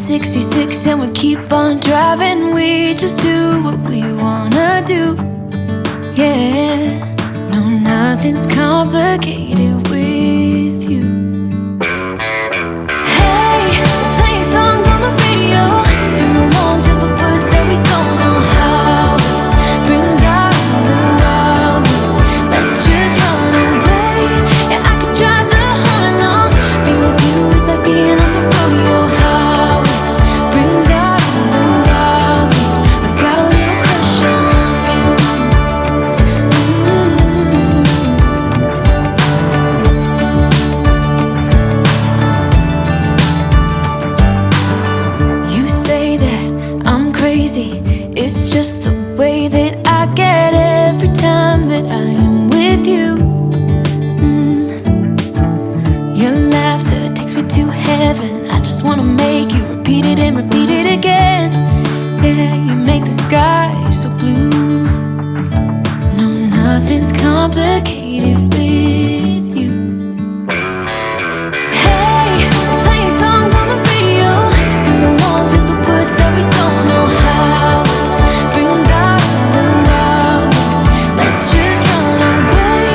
66 and we keep on driving. We just do what we wanna do. Yeah, no, nothing's complicated with you. Hey, playing songs on the radio, sing along to the words that we don't know how. Brings out the wildness. Let's just run away. Yeah, I could drive the whole along. Being with you is like being on the rodeo highways. Brings out the wildness. I got a little crush on you. You say that I'm crazy. It's just the way that I get every time that I am with you. Your laughter takes me to heaven. I just wanna make you repeat it and repeat it again. Yeah, you make the sky so blue. No, nothing's complicated with you. Hey, playing songs on the radio, sing along to the words that we don't know how. Brings out the wildness. Let's just run away.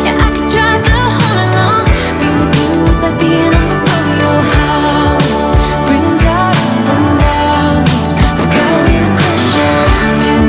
Yeah, I could drive the whole along. Being with you is like being on the rodeo highways. Brings out the wildness. I got a little crush on you.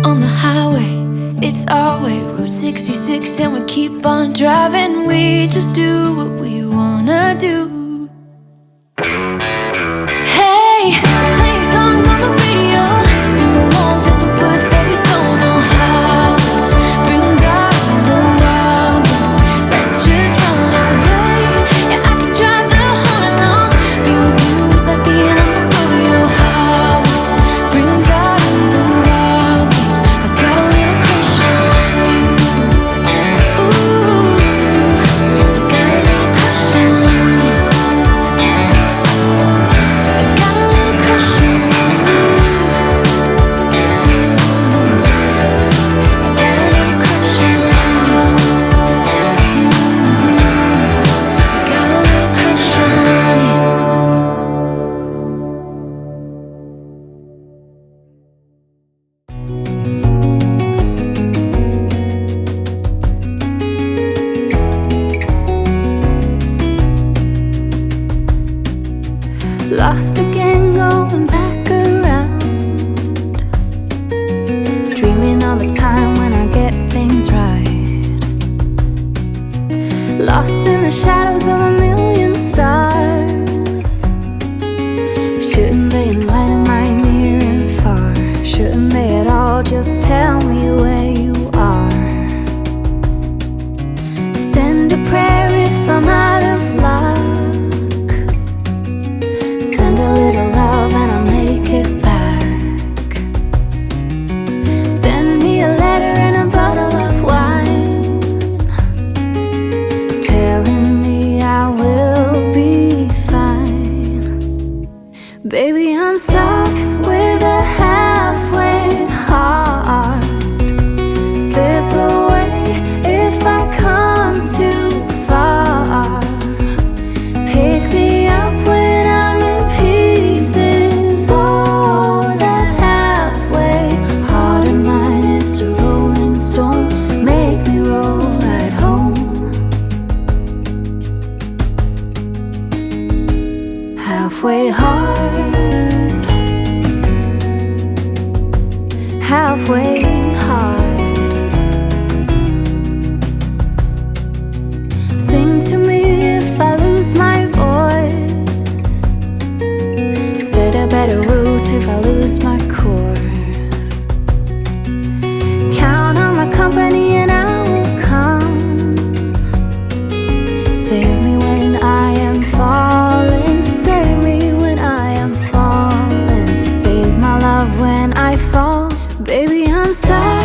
On the highway, it's our way, Route 66, and we keep on driving. We just do what we wanna do. Hey, playing songs on the radio, sing along to the words that we don't know how. Brings out the wildness. Let's just run away. Yeah, I could drive the whole along. Being with you is like being on the rodeo highways. Brings out the wildness. I got a little crush on you. Ooh, I got a little crush on you. I got a little crush on you. I got a little crush on you. I got a little crush on you. Lost again, going back around, dreaming of a time when I get things right. Lost in the shadows of a million stars. Shouldn't they enlighten my near and far? Shouldn't they at all just tell me where you are? Send a prayer if I'm out of luck. Send a little love and I'll make it back. Send me a letter and a bottle of wine, telling me I will be fine. Baby, I'm stuck with a halfway heart. Slip away if I come too far. Pick me up when I'm in pieces. Oh, that halfway heart of mine is a rolling stone. Make me roll right home. Halfway hard, halfway hard. Sing to me if I lose my voice. Set a better route if I lose my course. Count on my company and I will come. Save me when I am falling. Save me stars.